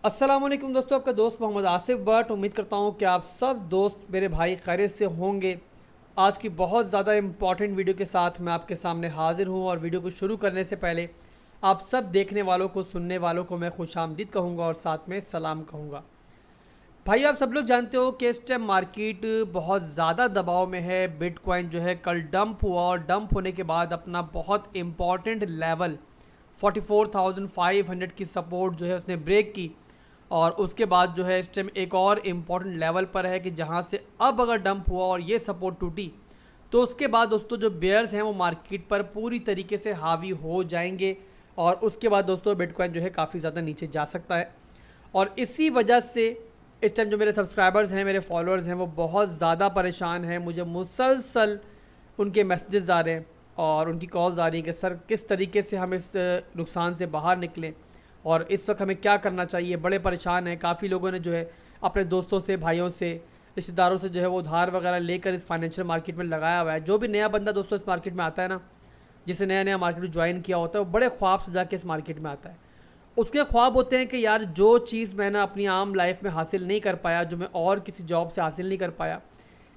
अस्सलाम वालेकुम दोस्तों, आपका दोस्त मोहम्मद आसिफ बट। उम्मीद करता हूँ कि आप सब दोस्त मेरे भाई खैरियत से होंगे। आज की बहुत ज़्यादा इम्पॉर्टेंट वीडियो के साथ मैं आपके सामने हाजिर हूँ और वीडियो को शुरू करने से पहले आप सब देखने वालों को, सुनने वालों को मैं खुशामदीद कहूँगा और साथ में सलाम कहूँगा। भाई आप सब लोग जानते हो कि इस टाइम मार्केट बहुत ज़्यादा दबाव में है। बिटकॉइन जो है कल डंप हुआ और डंप होने के बाद अपना बहुत इम्पॉर्टेंट लेवल 44,500 की सपोर्ट जो है उसने ब्रेक की और उसके बाद जो है इस टाइम एक और इम्पॉर्टेंट लेवल पर है कि जहां से अब अगर डंप हुआ और ये सपोर्ट टूटी तो उसके बाद दोस्तों जो बेयर्स हैं वो मार्केट पर पूरी तरीके से हावी हो जाएंगे और उसके बाद दोस्तों बिटकॉइन जो है काफ़ी ज़्यादा नीचे जा सकता है। और इसी वजह से इस टाइम जो मेरे सब्सक्राइबर्स हैं, मेरे फॉलोअर्स हैं, वो बहुत ज़्यादा परेशान हैं। मुझे मुसलसल उनके मैसेजेस आ रहे हैं और उनकी कॉल्स आ रही हैं कि सर किस तरीके से हम इस नुकसान से बाहर निकलें और इस वक्त हमें क्या करना चाहिए। बड़े परेशान हैं। काफ़ी लोगों ने जो है अपने दोस्तों से, भाइयों से, रिश्तेदारों से जो है वो उधार वगैरह लेकर इस फाइनेंशियल मार्केट में लगाया हुआ है। जो भी नया बंदा दोस्तों इस मार्केट में आता है ना, जिसे नया नया मार्केट ज्वाइन किया होता है, वो बड़े ख्वाब सजा के इस मार्केट में आता है। उसके ख्वाब होते हैं कि यार जो चीज़ मैंने अपनी आम लाइफ में हासिल नहीं कर पाया, जो मैं और किसी जॉब से हासिल नहीं कर पाया,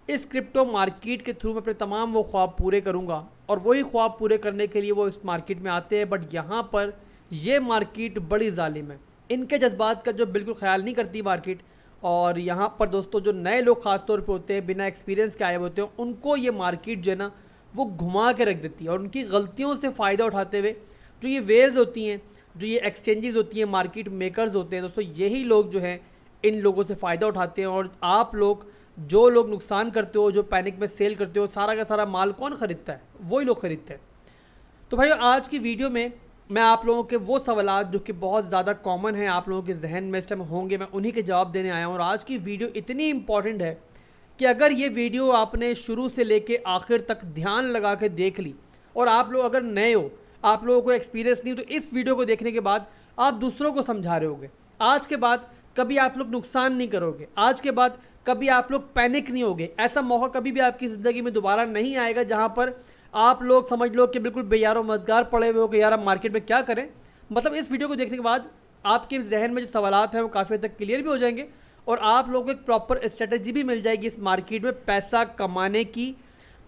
इस क्रिप्टो मार्केट के थ्रू मैं अपने तमाम वो ख्वाब पूरे करूँगा। और वही ख्वाब पूरे करने के लिए वो इस मार्केट में आते हैं। बट यहाँ पर ये मार्केट बड़ी जालिम है। इनके जज्बात का जो बिल्कुल ख्याल नहीं करती मार्केट। और यहाँ पर दोस्तों जो नए लोग ख़ास तौर पे होते हैं, बिना एक्सपीरियंस के आए होते हैं, उनको ये मार्केट जो है ना वो घुमा के रख देती है। और उनकी गलतियों से फ़ायदा उठाते हुए जो ये वेल्स होती हैं, जो ये एक्सचेंजेस होती हैं, मार्केट मेकर्स होते हैं दोस्तों, यही लोग जो हैं इन लोगों से फ़ायदा उठाते हैं। और आप लोग जो लोग नुकसान करते हो, जो पैनिक में सेल करते हो, सारा का सारा माल कौन ख़रीदता है? वही लोग ख़रीदते हैं। तो भाई आज की वीडियो में मैं आप लोगों के वो सवालात जो कि बहुत ज़्यादा कॉमन हैं, आप लोगों के जहन में इस टाइम होंगे, मैं उन्हीं के जवाब देने आया हूँ। और आज की वीडियो इतनी इंपॉर्टेंट है कि अगर ये वीडियो आपने शुरू से लेके आखिर तक ध्यान लगा के देख ली और आप लोग अगर नए हो, आप लोगों को एक्सपीरियंस नहीं, तो इस वीडियो को देखने के बाद आप दूसरों को समझा रहे होगे। आज के बाद कभी आप लोग नुकसान नहीं करोगे। आज के बाद कभी आप लोग पैनिक नहीं होगे। ऐसा मौका कभी भी आपकी ज़िंदगी में दोबारा नहीं आएगा जहाँ पर आप लोग समझ लो कि बिल्कुल बेयारो मददगार पड़े हुए हो कि यार हम मार्केट में क्या करें। मतलब इस वीडियो को देखने के बाद आपके जहन में जो सवालात हैं वो काफ़ी हद तक क्लियर भी हो जाएंगे और आप लोगों को एक प्रॉपर स्ट्रेटजी भी मिल जाएगी इस मार्केट में पैसा कमाने की।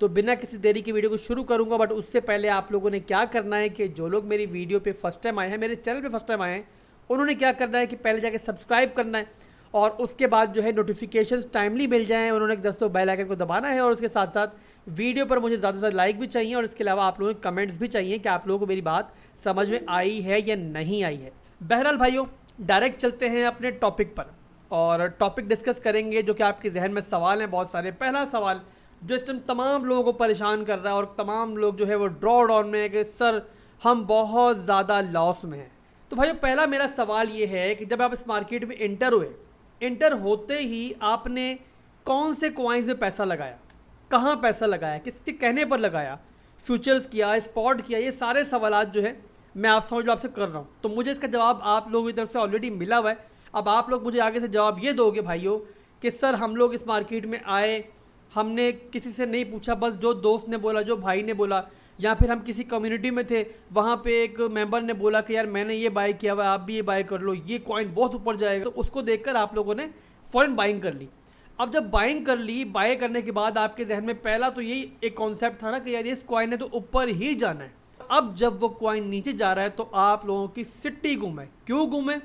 तो बिना किसी देरी की वीडियो को शुरू करूंगा। बट उससे पहले आप लोगों ने क्या करना है कि जो लोग मेरी वीडियो पे फर्स्ट टाइम आए हैं, मेरे चैनल पे फर्स्ट टाइम आए हैं, उन्होंने क्या करना है कि पहले जाके सब्सक्राइब करना है और उसके बाद जो है नोटिफिकेशंस टाइमली मिल जाएँ। उन्होंने दोस्तों बेल आइकन को दबाना है और उसके साथ साथ वीडियो पर मुझे ज़्यादा से ज़्यादा लाइक भी चाहिए और इसके अलावा आप लोगों के कमेंट्स भी चाहिए कि आप लोगों को मेरी बात समझ में आई है या नहीं आई है। बहरहाल भाइयों, डायरेक्ट चलते हैं अपने टॉपिक पर और टॉपिक डिस्कस करेंगे जो कि आपके जहन में सवाल हैं बहुत सारे। पहला सवाल जो इस टाइम तमाम लोगों को परेशान कर रहा है और तमाम लोग जो है वो ड्रॉ डाउन में है कि सर हम बहुत ज़्यादा लॉस में हैं। तो भाइयों पहला मेरा सवाल ये है कि जब आप इस मार्केट में एंटर हुए, एंटर होते ही आपने कौन से कॉइन्स में पैसा लगाया, कहाँ पैसा लगाया, किसके कहने पर लगाया, फ्यूचर्स किया, स्पॉट किया, ये सारे सवालात जो है मैं आप समझ लो आपसे कर रहा हूँ। तो मुझे इसका जवाब आप लोगों की तरफ से ऑलरेडी मिला हुआ है। अब आप लोग मुझे आगे से जवाब ये दोगे भाइयों कि सर हम लोग इस मार्केट में आए, हमने किसी से नहीं पूछा, बस जो दोस्त ने बोला, जो भाई ने बोला, या फिर हम किसी कम्युनिटी में थे, वहाँ पे एक मेंबर ने बोला कि यार मैंने ये बाय किया हुआ है, आप भी ये बाय कर लो, ये कॉइन बहुत ऊपर जाएगा, तो उसको देखकर आप लोगों ने फ़ौरन बाइंग कर ली। अब जब बाइंग कर ली, बाय करने के बाद आपके जहन में पहला तो यही एक कॉन्सेप्ट था ना कि यार इस कॉइन ने तो ऊपर ही जाना है। अब जब वो कॉइन नीचे जा रहा है तो आप लोगों की सिट्टी गुम है। क्यों गुम है?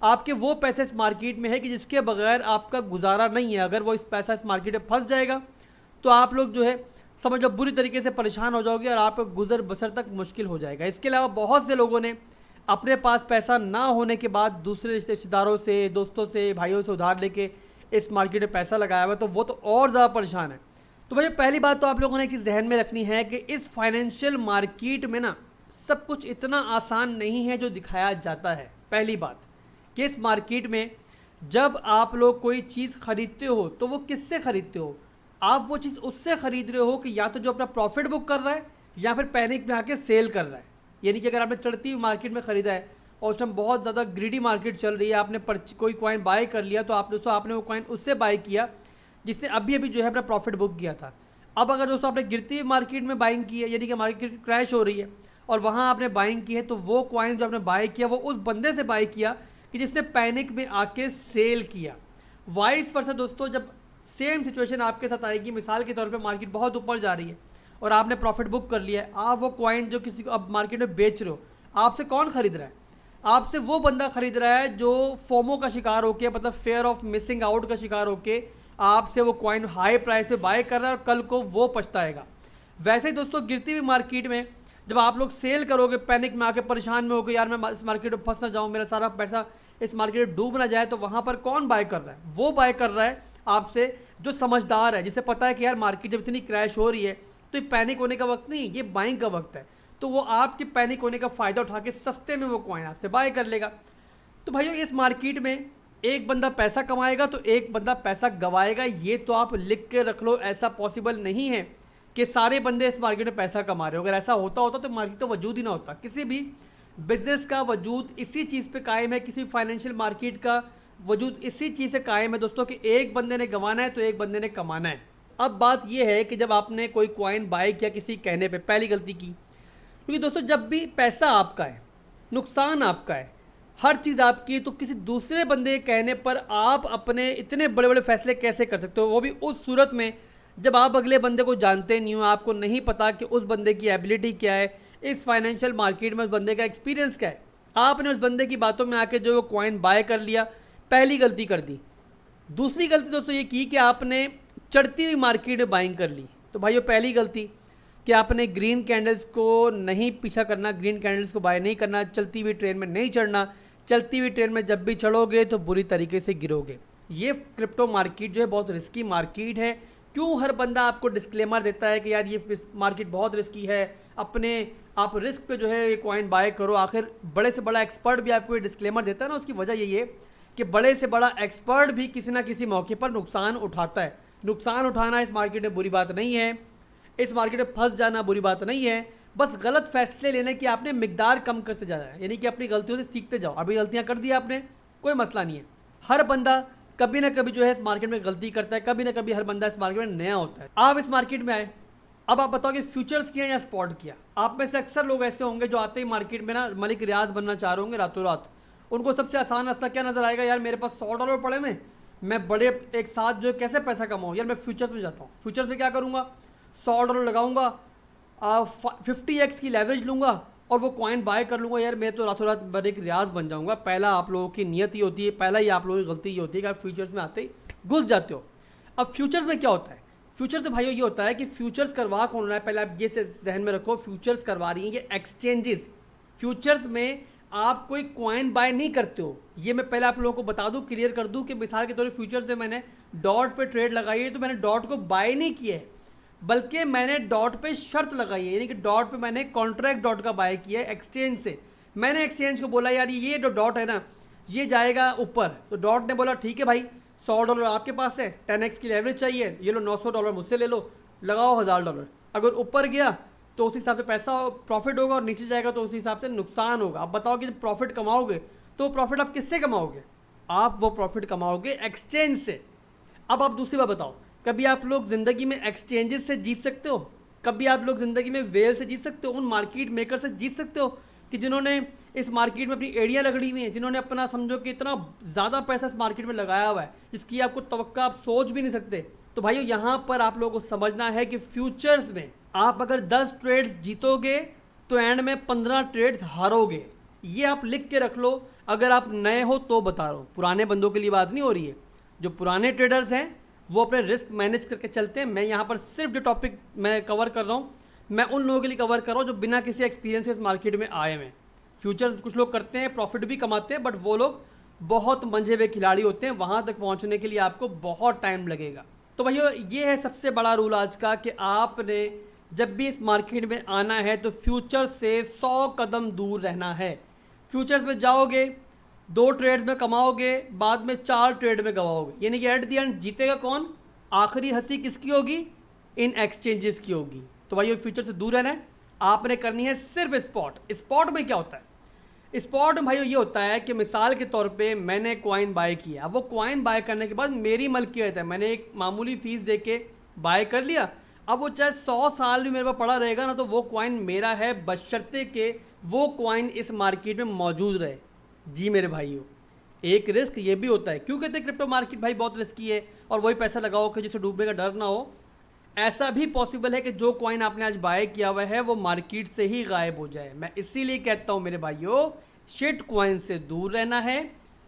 आपके वो पैसे इस मार्केट में है कि जिसके बगैर आपका गुजारा नहीं है। अगर वो इस पैसा इस मार्केट में फंस जाएगा तो आप लोग जो है समझ लो बुरी तरीके से परेशान हो जाओगे और आपका गुजर बसर तक मुश्किल हो जाएगा। इसके अलावा बहुत से लोगों ने अपने पास पैसा ना होने के बाद दूसरे रिश्तेदारों से, दोस्तों से, भाइयों से उधार लेके इस मार्केट में पैसा लगाया हुआ है, तो वो तो और ज़्यादा परेशान है। तो भाई पहली बात तो आप लोगों ने एक चीज़ जहन में रखनी है कि इस फाइनेंशियल मार्केट में ना सब कुछ इतना आसान नहीं है जो दिखाया जाता है। पहली बात कि इस मार्केट में जब आप लोग कोई चीज़ खरीदते हो तो वो किससे खरीदते हो? आप वो चीज़ उससे ख़रीद रहे हो कि या तो जो अपना प्रॉफिट बुक कर रहा है या फिर पैनिक में आके सेल कर रहा है। यानी कि अगर आपने चढ़ती हुई मार्केट में ख़रीदा है और उस टाइम बहुत ज़्यादा ग्रीडी मार्केट चल रही है, आपने कोई कॉइन बाय कर लिया, तो आप दोस्तों आपने वो कॉइन उससे बाय किया जिसने अभी अभी जो है अपना प्रॉफिट बुक किया था। अब अगर दोस्तों आपने गिरती हुई मार्केट में बाइंग की है, यानी कि मार्केट क्रैश हो रही है और वहाँ आपने बाइंग की है, तो वो कॉइन जो आपने बाय किया वो उस बंदे से बाय किया कि जिसने पैनिक में आके सेल किया। वाइस वर्सा दोस्तों, जब सेम सिचुएशन आपके साथ आएगी, मिसाल के तौर पे मार्केट बहुत ऊपर जा रही है और आपने प्रॉफिट बुक कर लिया है, आप वो कॉइन जो किसी को अब मार्केट में बेच रहे हो, आपसे कौन खरीद रहा है? आपसे वो बंदा खरीद रहा है जो फोमो का शिकार होके, मतलब फेयर ऑफ मिसिंग आउट का शिकार होके आपसे वो कॉइन हाई प्राइस पे बाय कर रहा है और कल को वो पछताएगा। वैसे ही दोस्तों गिरती हुई मार्केट में जब आप लोग सेल करोगे, पैनिक में आके परेशान में होकर यार मैं इस मार्केट में फंस ना जाऊँ, मेरा सारा पैसा इस मार्केट में डूब ना जाए, तो वहाँ पर कौन बाय कर रहा है? वो बाय कर रहा है आपसे जो समझदार है, जिसे पता है कि यार मार्केट जब इतनी क्रैश हो रही है तो ये पैनिक होने का वक्त नहीं, ये बाइंग का वक्त है। तो वो आपके पैनिक होने का फ़ायदा उठा के सस्ते में वो कॉइन आपसे बाय कर लेगा। तो भाइयों इस मार्केट में एक बंदा पैसा कमाएगा तो एक बंदा पैसा गवाएगा, ये तो आप लिख के रख लो। ऐसा पॉसिबल नहीं है कि सारे बंदे इस मार्केट में पैसा कमा रहे हो। अगर ऐसा होता होता तो मार्केट का वजूद ही ना होता। किसी भी बिजनेस का वजूद इसी चीज़ पे कायम है, किसी फाइनेंशियल मार्केट का वजूद इसी चीज़ से कायम है दोस्तों कि एक बंदे ने गंवाना है तो एक बंदे ने कमाना है। अब बात यह है कि जब आपने कोई कॉइन बाय किया किसी कहने पे, पहली गलती की, क्योंकि दोस्तों जब भी पैसा आपका है, नुकसान आपका है, हर चीज़ आपकी है, तो किसी दूसरे बंदे के कहने पर आप अपने इतने बड़े बड़े फैसले कैसे कर सकते हो? वो भी उस सूरत में जब आप अगले बंदे को जानते नहीं हो, आपको नहीं पता कि उस बंदे की एबिलिटी क्या है, इस फाइनेंशियल मार्केट में उस बंदे का एक्सपीरियंस क्या है। आपने उस बंदे की बातों में आके जो वो कॉइन बाय कर लिया, पहली गलती कर दी। दूसरी गलती दोस्तों ये की कि आपने चढ़ती हुई मार्केट में बाइंग कर ली। तो भाइयों पहली गलती कि आपने ग्रीन कैंडल्स को नहीं पीछा करना, ग्रीन कैंडल्स को बाय नहीं करना, चलती हुई ट्रेन में नहीं चढ़ना। चलती हुई ट्रेन में जब भी चढ़ोगे तो बुरी तरीके से गिरोगे। ये क्रिप्टो मार्केट जो है बहुत रिस्की मार्केट है। क्यों हर बंदा आपको डिस्क्लेमर देता है कि यार ये मार्केट बहुत रिस्की है, अपने आप रिस्क पे जो है ये कॉइन बाय करो। आखिर बड़े से बड़ा एक्सपर्ट भी आपको ये डिस्क्लेमर देता है ना, उसकी वजह यही है कि बड़े से बड़ा एक्सपर्ट भी किसी ना किसी मौके पर नुकसान उठाता है। नुकसान उठाना इस मार्केट में बुरी बात नहीं है, इस मार्केट में फंस जाना बुरी बात नहीं है। बस गलत फैसले लेने की आपने मिकदार कम करते जाना है, यानी कि अपनी गलतियों से सीखते जाओ। अभी गलतियां कर दी आपने, कोई मसला नहीं है। हर बंदा कभी ना कभी जो है इस मार्केट में गलती करता है, कभी ना कभी हर बंदा इस मार्केट में नया होता है। आप इस मार्केट में आए, अब आप बताओ कि फ्यूचर्स किया या स्पॉट किया। आप में से अक्सर लोग ऐसे होंगे जो आते ही मार्केट में ना मलिक रियाज बनना चाह रहे होंगे रातों रात। उनको सबसे आसान रास्ता क्या नजर आएगा? यार मेरे पास $100 पड़े हुए, मैं बड़े एक साथ जो कैसे पैसा कमाऊँ? यार मैं फ्यूचर्स में जाता हूँ। फ्यूचर्स में क्या करूँगा? $100 लगाऊंगा, 50x की लेवरेज लूँगा और वो कॉइन बाय कर लूँगा। यार मैं तो रातों रात बड़े एक रियाज बन जाऊँगा। पहला आप लोगों की नियत ही होती है, पहला ही आप लोगों की गलती ये होती है कि आप फ्यूचर्स में आते ही घुस जाते हो। अब फ्यूचर्स में क्या होता है? फ्यूचर्स में भाइयों ये होता है कि फ्यूचर्स करवा कौन रहा है, पहले आप ये जहन में रखो। फ्यूचर्स करवा रही हैं ये एक्सचेंजेस। फ्यूचर्स में आप कोई कॉइन बाय नहीं करते हो। ये मैं पहले आप लोगों को बता दूं, क्लियर कर दूं कि मिसाल के तौर पर फ्यूचर्स में मैंने डॉट पे ट्रेड लगाई है तो मैंने डॉट को बाय नहीं किया है, बल्कि मैंने डॉट पे शर्त लगाई है, यानी कि डॉट पे मैंने कॉन्ट्रैक्ट डॉट का बाय किया है एक्सचेंज से। मैंने एक्सचेंज को बोला यार ये जो डॉट है ना ये जाएगा ऊपर, तो डॉट ने बोला ठीक है भाई, $100 आपके पास है, 10x की लेवरेज चाहिए, ये लो $900 मुझसे ले लो, लगाओ $1000। अगर ऊपर गया तो उस हिसाब से पैसा प्रॉफिट होगा और नीचे जाएगा तो उस हिसाब से नुकसान होगा। आप बताओ कि जब प्रॉफिट कमाओगे तो प्रॉफिट आप किससे कमाओगे? आप वो प्रॉफिट कमाओगे एक्सचेंज से। अब आप दूसरी बात बताओ, कभी आप लोग ज़िंदगी में एक्सचेंजेस से जीत सकते हो? कभी आप लोग ज़िंदगी में वेल से जीत सकते हो? उन मार्केट मेकर से जीत सकते हो कि जिन्होंने इस मार्केट में अपनी एड़ियाँ रगड़ी हुई हैं, जिन्होंने अपना समझो कि इतना ज़्यादा पैसा इस मार्केट में लगाया हुआ है जिसकी आपको तवक्का आप सोच भी नहीं सकते। तो भाइयों यहाँ पर आप लोगों को समझना है कि फ्यूचर्स में आप अगर 10 ट्रेड्स जीतोगे तो एंड में 15 ट्रेड्स हारोगे। ये आप लिख के रख लो। अगर आप नए हो तो बता रहा हूँ, पुराने बंदों के लिए बात नहीं हो रही है। जो पुराने ट्रेडर्स हैं वो अपने रिस्क मैनेज करके चलते हैं। मैं यहाँ पर सिर्फ जो टॉपिक मैं कवर कर रहा हूँ मैं उन लोगों के लिए कवर कर रहा हूँ जो बिना किसी एक्सपीरियंस से इस मार्केट में आए हैं। फ्यूचर्स कुछ लोग करते हैं, प्रॉफिट भी कमाते हैं, बट वो लोग बहुत मंझे हुए खिलाड़ी होते हैं। वहाँ तक पहुँचने के लिए आपको बहुत टाइम लगेगा। तो भैया ये है सबसे बड़ा रूल आज का कि आपने जब भी इस मार्केट में आना है तो फ्यूचर्स से 100 कदम दूर रहना है। फ्यूचर्स में जाओगे 2 ट्रेड्स में कमाओगे, बाद में 4 ट्रेड में गवाओगे, यानी कि एट द एंड जीतेगा कौन? आखिरी हंसी किसकी होगी? इन एक्सचेंजेस की होगी। तो भाई फ्यूचर से दूर रहना है। आपने करनी है सिर्फ स्पॉट। स्पॉट में क्या होता है? स्पॉट में भाइयों ये होता है कि मिसाल के तौर पे मैंने कॉइन बाय किया, वो कॉइन बाय करने के बाद मेरी मलकियत है, मैंने एक मामूली फीस दे के बाय कर लिया। अब वो चाहे 100 साल भी मेरे पास पड़ा रहेगा ना तो वो कॉइन मेरा है, बशर्ते के वो कॉइन इस मार्केट में मौजूद रहे। जी मेरे भाइयों, एक रिस्क ये भी होता है। क्यों कहते हैं क्रिप्टो मार्केट भाई बहुत रिस्की है और वही पैसा लगाओ कि जिसे डूबने का डर ना हो? ऐसा भी पॉसिबल है कि जो कॉइन आपने आज बाय किया हुआ है वो मार्केट से ही गायब हो जाए। मैं इसीलिए कहता हूं मेरे भाइयों, शिट कॉइन से दूर रहना है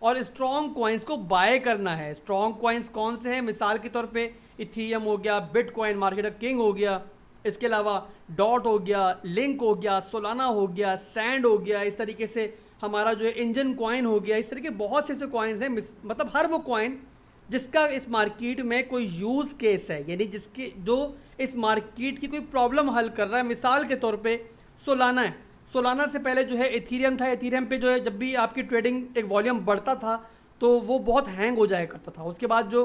और स्ट्रॉन्ग कॉइन्स को बाय करना है। स्ट्रॉन्ग कॉइन्स कौन से हैं? मिसाल के तौर पे इथीरियम हो गया, बिटकॉइन मार्केट का किंग हो गया, इसके अलावा डॉट हो गया, लिंक हो गया, सोलाना हो गया, सैंड हो गया, इस तरीके से हमारा जो है इंजन कॉइन हो गया। इस तरह के बहुत से ऐसे कॉइन्स हैं, मतलब हर वो कॉइन जिसका इस मार्केट में कोई यूज़ केस है, यानी जिसके जो इस मार्केट की कोई प्रॉब्लम हल कर रहा है। मिसाल के तौर पे सोलाना है। सोलाना से पहले जो है इथीरियम था। इथीरियम पे जो है जब भी आपकी ट्रेडिंग एक वॉल्यूम बढ़ता था तो वो बहुत हैंग हो जाया करता था। उसके बाद जो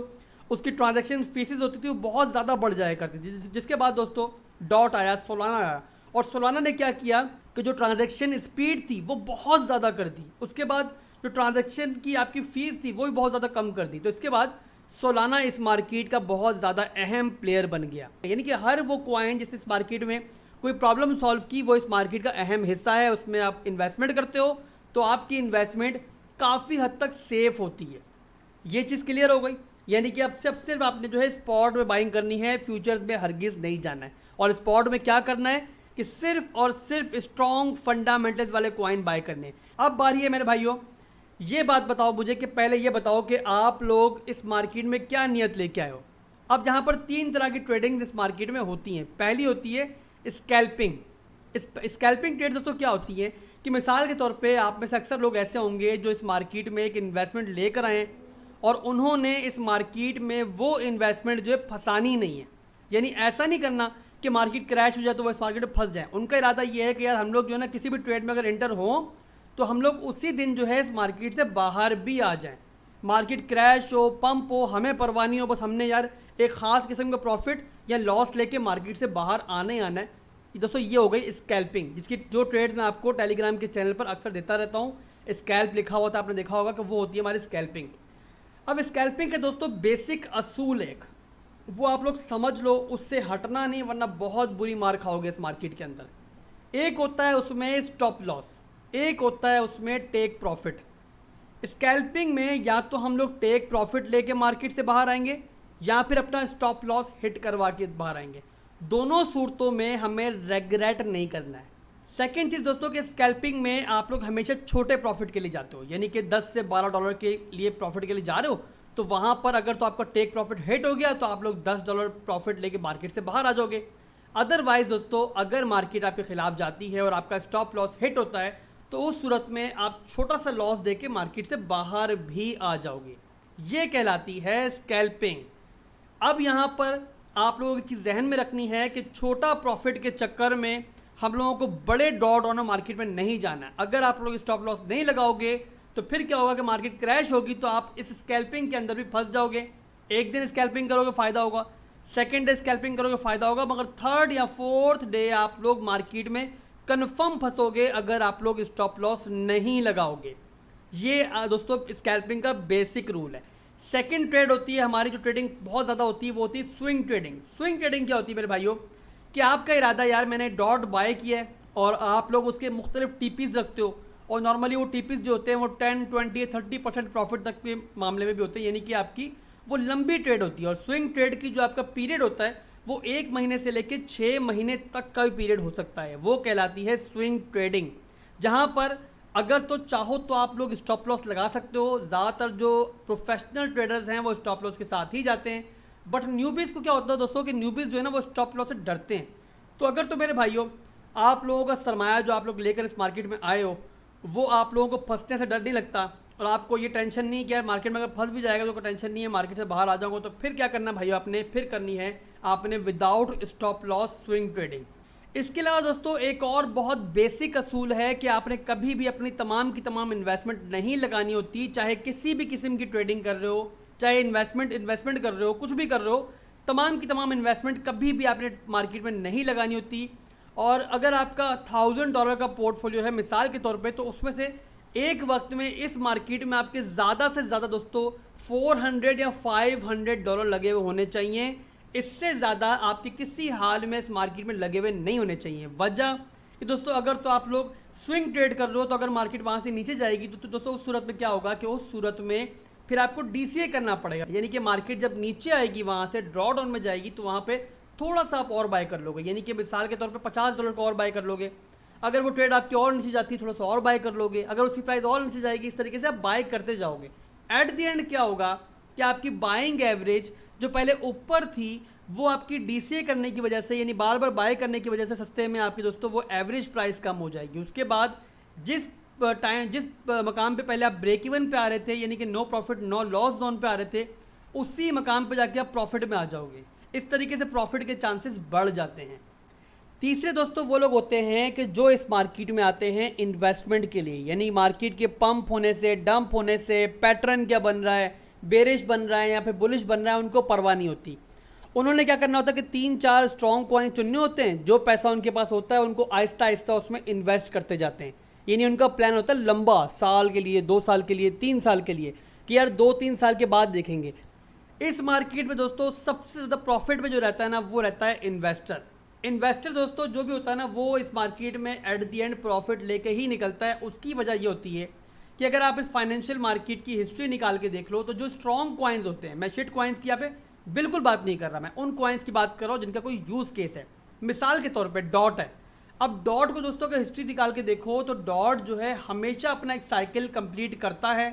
उसकी ट्रांजैक्शन फीसेस होती थी वो बहुत ज़्यादा बढ़ जाया करती थी। जिसके बाद दोस्तों डॉट आया, सोलाना आया, और सोलाना ने क्या किया कि जो ट्रांजैक्शन स्पीड थी वो बहुत ज़्यादा कर दी। उसके बाद जो ट्रांजैक्शन की आपकी फ़ीस थी वो भी बहुत ज़्यादा कम कर दी। तो इसके बाद सोलाना इस मार्केट का बहुत ज़्यादा अहम प्लेयर बन गया। यानी कि हर वो कॉइन जिस इस मार्केट में कोई प्रॉब्लम सॉल्व की वो इस मार्केट का अहम हिस्सा है। उसमें आप इन्वेस्टमेंट करते हो तो आपकी इन्वेस्टमेंट काफ़ी हद तक सेफ होती है। ये चीज़ क्लियर हो गई। यानी कि अब सिर्फ आपने जो है स्पॉट में बाइंग करनी है, फ्यूचर्स में हरगिज़ नहीं जाना है। और स्पॉट में क्या करना है कि सिर्फ और सिर्फ स्ट्रॉन्ग फंडामेंटल्स वाले कॉइन बाय करने हैं। अब बारी है मेरे भाइयों, ये बात बताओ मुझे कि पहले ये बताओ कि आप लोग इस मार्केट में क्या नियत लेके आए हो। अब यहाँ पर 3 तरह की ट्रेडिंग इस मार्केट में होती हैं। पहली होती है स्कैल्पिंग। स्कैल्पिंग ट्रेड दोस्तों क्या होती है कि मिसाल के तौर पे आप में से अक्सर लोग ऐसे होंगे जो इस मार्केट में एक इन्वेस्टमेंट लेकर आए और उन्होंने इस मार्केट में वो इन्वेस्टमेंट जो है फंसानी नहीं है। यानी ऐसा नहीं करना कि मार्केट क्रैश हो जाए तो वो इस मार्केट में फंस जाए। उनका इरादा ये है कि यार हम लोग जो है ना किसी भी ट्रेड में अगर एंटर हों तो हम लोग उसी दिन जो है इस मार्केट से बाहर भी आ जाएं। मार्केट क्रैश हो, पंप हो, हमें परवाह नहीं हो, बस हमने यार एक ख़ास किस्म का प्रॉफिट या लॉस लेके मार्केट से बाहर आना ही आना है। दोस्तों ये हो गई स्कैल्पिंग, जिसकी जो ट्रेड्स मैं आपको टेलीग्राम के चैनल पर अक्सर देता रहता हूँ। स्कैल्प लिखा हुआ था, आपने देखा होगा कि वो होती है हमारी स्कैल्पिंग। अब स्कैल्पिंग के दोस्तों बेसिक असूल एक वो आप लोग समझ लो, उससे हटना नहीं वरना बहुत बुरी मार खाओगे इस मार्केट के अंदर। एक होता है उसमें स्टॉप लॉस, एक होता है उसमें टेक प्रॉफिट। स्कैल्पिंग में या तो हम लोग टेक प्रॉफिट लेके मार्केट से बाहर आएंगे या फिर अपना स्टॉप लॉस हिट करवा के बाहर आएंगे। दोनों सूरतों में हमें रेग्रेट नहीं करना है। सेकेंड चीज़ दोस्तों कि स्कैल्पिंग में आप लोग हमेशा छोटे प्रॉफिट के लिए जाते हो, यानी कि 10 से 12 डॉलर के लिए प्रॉफिट के लिए जा रहे हो तो वहाँ पर अगर तो आपका टेक प्रॉफिट हिट हो गया तो आप लोग $10 प्रॉफिट लेके मार्केट से बाहर आ जाओगे। अदरवाइज दोस्तों अगर मार्केट आपके खिलाफ जाती है और आपका स्टॉप लॉस हिट होता है तो उस सूरत में आप छोटा सा लॉस देके मार्केट से बाहर भी आ जाओगे। ये कहलाती है स्कैल्पिंग। अब यहाँ पर आप लोगों की जहन में रखनी है कि छोटा प्रॉफिट के चक्कर में हम लोगों को बड़े डॉट ऑन मार्केट में नहीं जाना है। अगर आप लोग स्टॉप लॉस नहीं लगाओगे तो फिर क्या होगा कि मार्केट क्रैश होगी तो आप इस स्कैल्पिंग के अंदर भी फंस जाओगे। एक दिन स्कैल्पिंग करोगे फ़ायदा होगा, सेकेंड डे स्कैल्पिंग करोगे फ़ायदा होगा, मगर थर्ड या फोर्थ डे आप लोग मार्केट में कन्फर्म फंसोगे अगर आप लोग स्टॉप लॉस नहीं लगाओगे। ये दोस्तों स्कैल्पिंग का बेसिक रूल है। सेकंड ट्रेड होती है हमारी, जो ट्रेडिंग बहुत ज़्यादा होती है वो होती है स्विंग ट्रेडिंग। स्विंग ट्रेडिंग क्या होती है मेरे भाइयों कि आपका इरादा यार मैंने डॉट बाय किया है और आप लोग उसके मुख्तलिफ टीपीज रखते हो और नॉर्मली वो टीपीज जो होते हैं वो 10, 20, 30% प्रॉफिट तक के मामले में भी होते हैं, यानी कि आपकी वो लंबी ट्रेड होती है। और स्विंग ट्रेड की जो आपका पीरियड होता है वो 1 महीने से लेकर 6 महीने तक का भी पीरियड हो सकता है। वो कहलाती है स्विंग ट्रेडिंग, जहाँ पर अगर तो चाहो तो आप लोग स्टॉप लॉस लगा सकते हो। ज़्यादातर जो प्रोफेशनल ट्रेडर्स हैं वो स्टॉप लॉस के साथ ही जाते हैं, बट न्यूबीज़ को क्या होता है दोस्तों कि न्यूबीज़ जो है ना वो स्टॉप लॉस से डरते हैं। तो अगर तो मेरे भाइयों आप लोगों का सरमाया जो आप लोग लेकर इस मार्केट में आए हो वो आप लोगों को फंसने से डर नहीं लगता और आपको ये टेंशन नहीं कि यार मार्केट में अगर फंस भी जाएगा तो कोई टेंशन नहीं है, मार्केट से बाहर आ जाऊंगा, तो फिर क्या करना भाइयों आपने फिर करनी है आपने without stop loss swing trading. इसके अलावा दोस्तों एक और बहुत बेसिक असूल है कि आपने कभी भी अपनी तमाम की तमाम इन्वेस्टमेंट नहीं लगानी होती, चाहे किसी भी किस्म की ट्रेडिंग कर रहे हो, चाहे इन्वेस्टमेंट कर रहे हो, कुछ भी कर रहे हो, तमाम की तमाम इन्वेस्टमेंट कभी भी आपने मार्केट में नहीं लगानी होती। और अगर आपका $1000 का पोर्टफोलियो है मिसाल के तौर पे, तो उसमें से एक वक्त में इस मार्केट में आपके ज़्यादा से ज़्यादा दोस्तों $400 या $500 लगे हुए होने चाहिए। इससे ज़्यादा आपके किसी हाल में इस मार्केट में लगे हुए नहीं होने चाहिए। वजह कि दोस्तों अगर तो आप लोग स्विंग ट्रेड कर रहे हो तो अगर मार्केट वहाँ से नीचे जाएगी तो दोस्तों उस सूरत में क्या होगा कि उस सूरत में फिर आपको डीसीए करना पड़ेगा, यानी कि मार्केट जब नीचे आएगी वहाँ से ड्रॉ डाउन में जाएगी तो वहाँ पे थोड़ा सा आप और बाय कर लोगे, यानी कि मिसाल के तौर पे $50 को और बाय कर लोगे। अगर वो ट्रेड आपकी और नीचे जाती है थोड़ा सा और बाय कर लोगे, अगर उसकी प्राइस और नीचे जाएगी, इस तरीके से आप बाय करते जाओगे। एट द एंड क्या होगा कि आपकी बाइंग एवरेज जो पहले ऊपर थी वो आपकी डीसीए करने की वजह से, यानी बार बार बाय करने की वजह से सस्ते में आपकी दोस्तों वो एवरेज प्राइस कम हो जाएगी। उसके बाद जिस मकाम पे पहले आप ब्रेक इवन पे आ रहे थे, यानी कि no profit no loss zone पे आ रहे थे, उसी मकाम पे जाके आप प्रॉफिट में आ जाओगे। इस तरीके से प्रॉफिट के चांसेस बढ़ जाते हैं। तीसरे दोस्तों वो लोग होते हैं कि जो इस मार्केट में आते हैं इन्वेस्टमेंट के लिए, यानी मार्केट के पंप होने से, डंप होने से, पैटर्न क्या बन रहा है, बेरिश बन रहा है या फिर बुलिश बन रहा है, उनको परवाह नहीं होती। उन्होंने क्या करना होता है कि 3-4 स्ट्रॉन्ग कॉइन चुनने होते हैं, जो पैसा उनके पास होता है उनको आहिस्ता आहिस्ता उसमें इन्वेस्ट करते जाते हैं। यानी उनका प्लान होता है लंबा, साल के लिए, 2 साल के लिए, 3 साल के लिए, कि यार 2-3 साल के बाद देखेंगे। इस मार्केट में दोस्तों सबसे ज़्यादा प्रॉफिट में जो रहता है ना वो रहता है इन्वेस्टर। इन्वेस्टर दोस्तों जो भी होता है ना वो इस मार्केट में एट द एंड प्रॉफिट लेके ही निकलता है। उसकी वजह ये होती है कि अगर आप इस फाइनेंशियल मार्केट की हिस्ट्री निकाल के देख लो तो जो स्ट्रॉन्ग कॉइन्स होते हैं, मैं शिट कॉइन्स की यहाँ पे बिल्कुल बात नहीं कर रहा, मैं उन कॉइन्स की बात कर रहा हूँ जिनका कोई यूज़ केस है। मिसाल के तौर पे डॉट है। अब डॉट को दोस्तों अगर हिस्ट्री निकाल के देखो तो डॉट जो है हमेशा अपना एक साइकिल कंप्लीट करता है,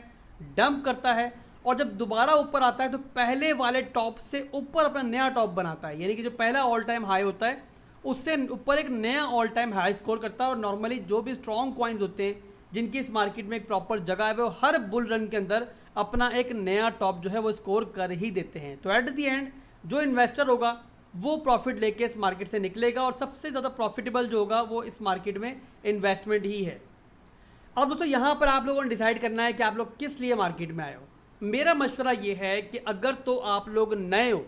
डंप करता है, और जब दोबारा ऊपर आता है तो पहले वाले टॉप से ऊपर अपना नया टॉप बनाता है, यानी कि जो पहला ऑल टाइम हाई होता है उससे ऊपर एक नया ऑल टाइम हाई स्कोर करता है। और नॉर्मली जो भी स्ट्रॉन्ग कॉइन्स होते हैं जिनकी इस मार्केट में एक प्रॉपर जगह है वो हर बुल रन के अंदर अपना एक नया टॉप जो है वो स्कोर कर ही देते हैं। तो एट द एंड जो इन्वेस्टर होगा वो प्रॉफिट लेके इस मार्केट से निकलेगा, और सबसे ज़्यादा प्रॉफिटेबल जो होगा वो इस मार्केट में इन्वेस्टमेंट ही है। अब दोस्तों यहाँ पर आप लोगों ने डिसाइड करना है कि आप लोग किस लिए मार्केट में आए हो। मेरा मशवरा ये है कि अगर तो आप लोग नए हो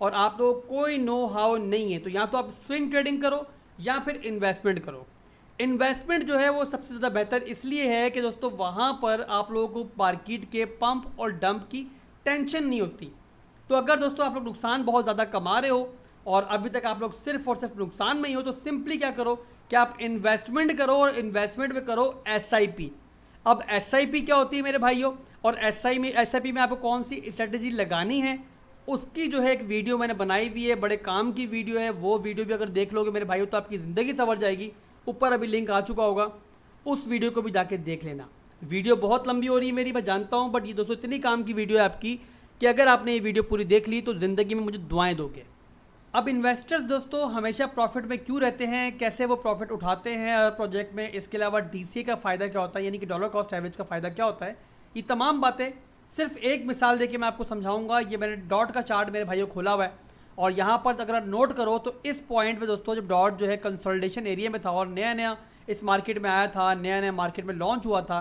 और आप लोग कोई नो हाउ नहीं है तो या तो आप स्विंग ट्रेडिंग करो या फिर इन्वेस्टमेंट करो। इन्वेस्टमेंट जो है वो सबसे ज़्यादा बेहतर इसलिए है कि दोस्तों वहाँ पर आप लोगों को मार्केट के पंप और डंप की टेंशन नहीं होती। तो अगर दोस्तों आप लोग नुकसान बहुत ज़्यादा कमा रहे हो और अभी तक आप लोग सिर्फ और सिर्फ नुकसान में ही हो तो सिंपली क्या करो कि आप इन्वेस्टमेंट करो, और इन्वेस्टमेंट में करो SIP। अब SIP क्या होती है मेरे भाइयों, और SIP में आपको कौन सी स्ट्रेटेजी लगानी है उसकी जो है एक वीडियो मैंने बनाई हुई है, बड़े काम की वीडियो है। वो वीडियो भी अगर देख लोगे मेरे भाइयों तो आपकी ज़िंदगी संवर जाएगी। ऊपर अभी लिंक आ चुका होगा, उस वीडियो को भी जाके देख लेना। वीडियो बहुत लंबी हो रही है मेरी, मैं जानता हूँ, बट ये दोस्तों इतनी काम की वीडियो है आपकी कि अगर आपने ये वीडियो पूरी देख ली तो ज़िंदगी में मुझे दुआएं दोगे। अब इन्वेस्टर्स दोस्तों हमेशा प्रॉफिट में क्यों रहते हैं, कैसे वो प्रॉफिट उठाते हैं हर प्रोजेक्ट में, इसके अलावा DCA का फ़ायदा क्या होता है, यानी कि डॉलर कॉस्ट एवरेज का फ़ायदा क्या होता है, ये तमाम बातें सिर्फ एक मिसाल देके मैं आपको समझाऊंगा। ये मैंने डॉट का चार्ट मेरे भाइयों खोला हुआ है, और यहाँ पर अगर आप नोट करो तो इस पॉइंट पे दोस्तों जब डॉट जो है कंसोलिडेशन एरिया में था और नया नया इस मार्केट में आया था, नया नया मार्केट में लॉन्च हुआ था,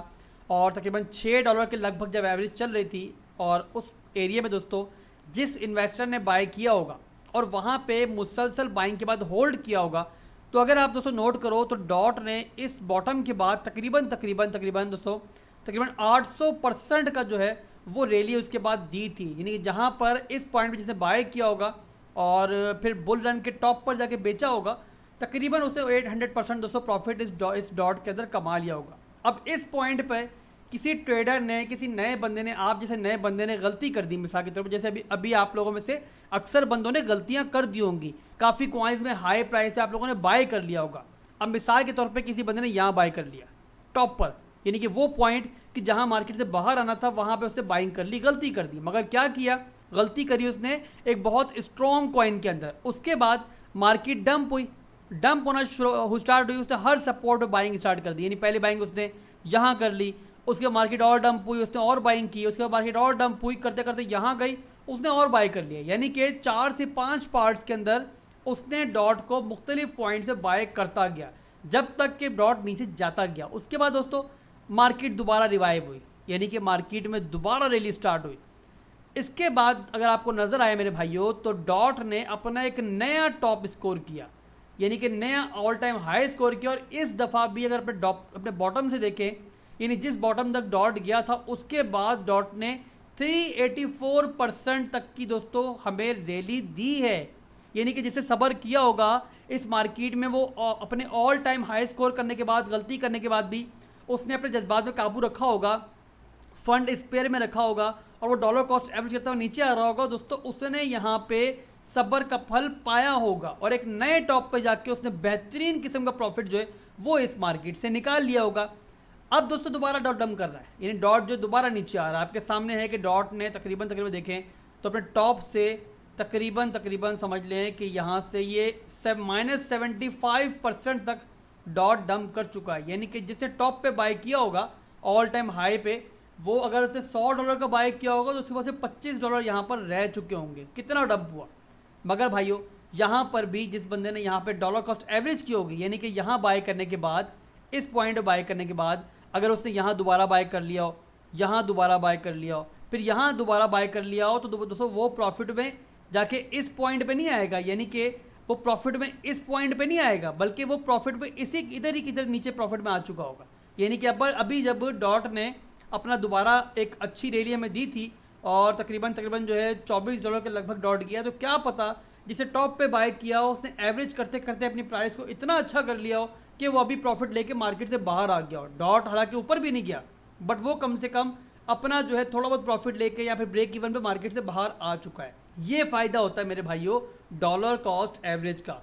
और तकरीबन $6 के लगभग जब एवरेज चल रही थी, और उस एरिया में दोस्तों जिस इन्वेस्टर ने बाय किया होगा और वहाँ पे मुसलसल बाइंग के बाद होल्ड किया होगा, तो अगर आप दोस्तों नोट करो तो डॉट ने इस बॉटम के बाद तकरीबन दोस्तों 800% का जो है वो रैली उसके बाद दी थी। यानी कि जहाँ पर इस पॉइंट पे जिसने बाय किया होगा और फिर बुल रन के टॉप पर जाके बेचा होगा, तकरीबन उसे 800% दोस्तों प्रॉफिट इस डॉट के अंदर कमा लिया होगा। अब इस पॉइंट पर किसी ट्रेडर ने, किसी नए बंदे ने, आप जैसे नए बंदे ने गलती कर दी मिसाल की तरफ, जैसे अभी आप लोगों में से अक्सर बंदों ने गलतियां कर दी होंगी, काफ़ी कॉइन्स में हाई प्राइस पे आप लोगों ने बाय कर लिया होगा। अब मिसाल के तौर पे किसी बंदे ने यहाँ बाय कर लिया टॉप पर, यानी कि वो पॉइंट कि जहाँ मार्केट से बाहर आना था वहाँ पे उसने बाइंग कर ली, गलती कर दी। मगर क्या किया, गलती करी उसने एक बहुत स्ट्रॉन्ग कॉइन के अंदर। उसके बाद मार्केट डंप हुई, डंप होना स्टार्ट हुई, उसने हर सपोर्ट पर बाइंग स्टार्ट कर दी। यानी पहली बाइंग उसने यहाँ कर ली, उसके मार्केट और डंप हुई, उसने और बाइंग की, उसके बाद मार्केट और डंप हुई, करते करते यहाँ गई, उसने और बाय कर लिया। यानी कि 4 से 5 पार्ट्स के अंदर उसने डॉट को मुख्तलिफ पॉइंट से बाय करता गया जब तक कि डॉट नीचे जाता गया। उसके बाद दोस्तों मार्केट दोबारा रिवाइव हुई, यानी कि मार्केट में दोबारा रैली स्टार्ट हुई। इसके बाद अगर आपको नज़र आए मेरे भाइयों तो डॉट ने अपना एक नया टॉप स्कोर किया, यानी कि नया ऑल टाइम हाई स्कोर किया। और इस दफ़ा भी अगर अपने बॉटम से देखें, यानी जिस बॉटम तक डॉट गया था उसके बाद डॉट ने 384% तक की दोस्तों हमें रैली दी है। यानी कि जिससे सब्र किया होगा इस मार्केट में वो अपने ऑल टाइम हाई स्कोर करने के बाद, गलती करने के बाद भी उसने अपने जज्बात में काबू रखा होगा, फंड स्पेयर में रखा होगा और वो डॉलर कॉस्ट एवरेज करता हुआ नीचे आ रहा होगा दोस्तों, उसने यहाँ पे सब्र का फल पाया होगा और एक नए टॉप पे जाके उसने बेहतरीन किस्म का प्रॉफिट जो है वो इस मार्केट से निकाल लिया होगा। अब दोस्तों दोबारा डॉट डंप कर रहा है, यानी डॉट जो दोबारा नीचे आ रहा है। आपके सामने है कि डॉट ने तकरीबन देखें तो अपने टॉप से तकरीबन समझ लें कि यहाँ से ये -75% तक डॉट डंप कर चुका है, यानी कि जिसने टॉप पे बाय किया होगा ऑल टाइम हाई पे, वो अगर उसे $100 का बाय किया होगा तो उसके पास से $25 यहाँ पर रह चुके होंगे। कितना डंप हुआ। मगर भाइयों यहाँ पर भी जिस बंदे ने यहाँ पे डॉलर कॉस्ट एवरेज की होगी, यानी कि यहाँ बाय करने के बाद, इस पॉइंट बाय करने के बाद अगर उसने यहाँ दोबारा बाय कर लिया हो, यहाँ दोबारा बाय कर लिया हो, फिर यहाँ दोबारा बाय कर लिया हो, तो दोस्तों वो प्रॉफिट में जाके इस पॉइंट पे नहीं आएगा, यानी कि वो प्रॉफिट में इस पॉइंट पे नहीं आएगा, बल्कि वो प्रॉफिट में इसी इधर नीचे प्रॉफिट में आ चुका होगा। यानी कि अब अभी जब डॉट ने अपना दोबारा एक अच्छी रैली हमें दी थी और तकरीबन जो है $24 के लगभग डॉट किया, तो क्या पता जिसे टॉप पे बाय किया हो उसने एवरेज करते करते अपनी प्राइस को इतना अच्छा कर लिया हो कि वो अभी प्रॉफिट लेके मार्केट से बाहर आ गया हो। डॉट हालांकि ऊपर भी नहीं गया, बट वो कम से कम अपना जो है थोड़ा बहुत प्रॉफिट लेके या फिर ब्रेक इवन पे मार्केट से बाहर आ चुका है। ये फ़ायदा होता है मेरे भाइयों डॉलर कॉस्ट एवरेज का।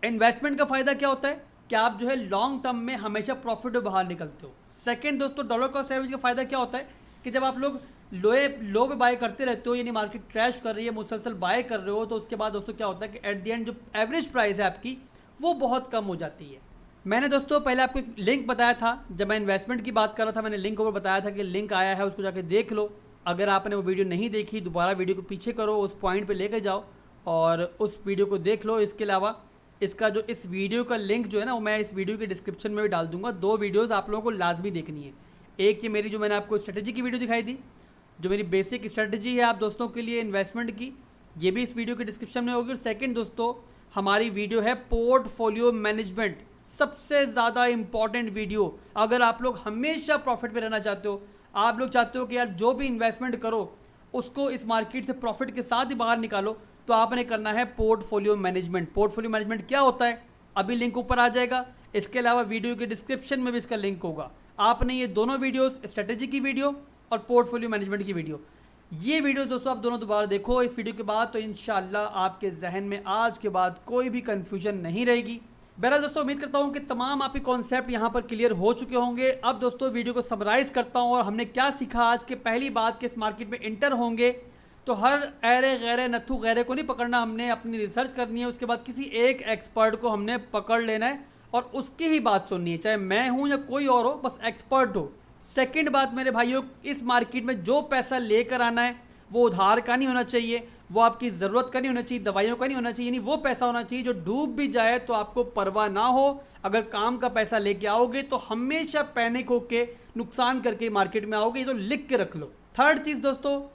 इन्वेस्टमेंट का फ़ायदा क्या होता है कि आप जो है लॉन्ग टर्म में हमेशा प्रॉफिट में बाहर निकलते हो। सेकंड दोस्तों, डॉलर कॉस्ट एवरेज का फ़ायदा क्या होता है कि जब आप लोग लो पे बाय करते रहते हो, यानी मार्केट क्रैश कर रही है, मुसलसल बाय कर रहे हो, तो उसके बाद दोस्तों क्या होता है कि एट द एंड जो एवरेज प्राइस है आपकी वो बहुत कम हो जाती है। मैंने दोस्तों पहले आपको एक लिंक बताया था, जब मैं इन्वेस्टमेंट की बात कर रहा था मैंने लिंक ऊपर बताया था कि लिंक आया है, उसको जाके देख लो। अगर आपने वो वीडियो नहीं देखी, दोबारा वीडियो को पीछे करो, उस पॉइंट पे लेकर जाओ और उस वीडियो को देख लो। इसके अलावा इसका जो इस वीडियो का लिंक जो है ना, वो मैं इस वीडियो के डिस्क्रिप्शन में भी डाल दूंगा। 2 वीडियोस आप लोगों को लाजमी देखनी है। एक ये मेरी जो मैंने आपको स्ट्रेटजी की वीडियो दिखाई थी, जो मेरी बेसिक स्ट्रेटजी है आप दोस्तों के लिए इन्वेस्टमेंट की, ये भी इस वीडियो के डिस्क्रिप्शन में होगी। और सेकंड दोस्तों, हमारी वीडियो है पोर्टफोलियो मैनेजमेंट, सबसे ज़्यादा इंपॉर्टेंट वीडियो। अगर आप लोग हमेशा प्रॉफिट में रहना चाहते हो, आप लोग चाहते हो कि यार जो भी इन्वेस्टमेंट करो उसको इस मार्केट से प्रॉफिट के साथ ही बाहर निकालो, तो आपने करना है पोर्टफोलियो मैनेजमेंट। पोर्टफोलियो मैनेजमेंट क्या होता है अभी लिंक ऊपर आ जाएगा, इसके अलावा वीडियो के डिस्क्रिप्शन में भी इसका लिंक होगा। आपने ये दोनों वीडियोस, स्ट्रेटेजी की वीडियो और पोर्टफोलियो मैनेजमेंट की वीडियो, ये वीडियोस दोस्तों आप दोनों दोबारा देखो इस वीडियो के बाद, तो इंशाल्लाह आपके जहन में आज के बाद कोई भी कंफ्यूजन नहीं रहेगी। बहरहाल दोस्तों, उम्मीद करता हूँ कि तमाम आपके कॉन्सेप्ट यहाँ पर क्लियर हो चुके होंगे। अब दोस्तों वीडियो को समराइज़ करता हूँ और हमने क्या सीखा आज के। पहली बात कि इस मार्केट में इंटर होंगे तो हर ऐरे गैरे नथु गैरे को नहीं पकड़ना, हमने अपनी रिसर्च करनी है। उसके बाद किसी एक एक्सपर्ट को हमने पकड़ लेना है और उसकी ही बात सुननी है, चाहे मैं हूँ या कोई और हो, बस एक्सपर्ट हो। सेकंड बात मेरे भाइयों, इस मार्केट में जो पैसा लेकर आना है वो उधार का नहीं होना चाहिए, वो आपकी ज़रूरत का नहीं होना चाहिए, दवाइयों का नहीं होना चाहिए, यानी वो पैसा होना चाहिए जो डूब भी जाए तो आपको परवाह ना हो। अगर काम का पैसा लेके आओगे तो हमेशा पैनिक होके नुकसान करके मार्केट में आओगे, ये तो लिख के रख लो। थर्ड चीज़ दोस्तों,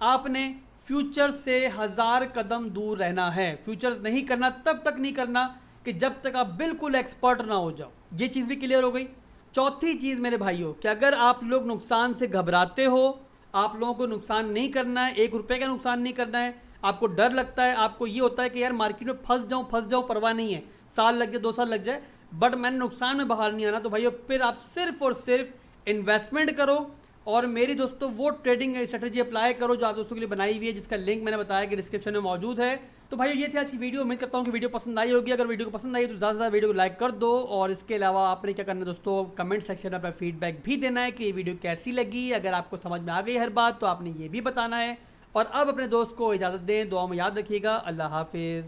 आपने फ्यूचर से 1000 कदम दूर रहना है। फ्यूचर्स नहीं करना, तब तक नहीं करना कि जब तक आप बिल्कुल एक्सपर्ट ना हो जाओ। ये चीज़ भी क्लियर हो गई। चौथी चीज़ मेरे भाइयों कि अगर आप लोग नुकसान से घबराते हो, आप लोगों को नुकसान नहीं करना है, 1 रुपये का नुकसान नहीं करना है, आपको डर लगता है, आपको ये होता है कि यार मार्केट में फंस जाऊँ, परवाह नहीं है, साल लग जाए 2 साल लग जाए, बट मैंने नुकसान में बाहर नहीं आना, तो भाइयों फिर आप सिर्फ और सिर्फ इन्वेस्टमेंट करो और मेरी दोस्तों वो ट्रेडिंग स्ट्रेटजी अप्लाई करो जो आप दोस्तों के लिए बनाई हुई है, जिसका लिंक मैंने बताया कि डिस्क्रिप्शन में मौजूद है। तो भाई ये थी आज की वीडियो। उम्मीद करता हूँ कि वीडियो पसंद आई होगी। अगर वीडियो को पसंद आई तो ज़्यादा से ज़्यादा वीडियो को लाइक कर दो और इसके अलावा आपने क्या करना है दोस्तों, कमेंट सेक्शन में अपना फीडबैक भी देना है कि ये वीडियो कैसी लगी। अगर आपको समझ में आ गई हर बात तो आपने ये भी बताना है। और अब अपने दोस्त को इजाज़त दें, दुआ में याद रखिएगा। अल्लाह हाफिज़।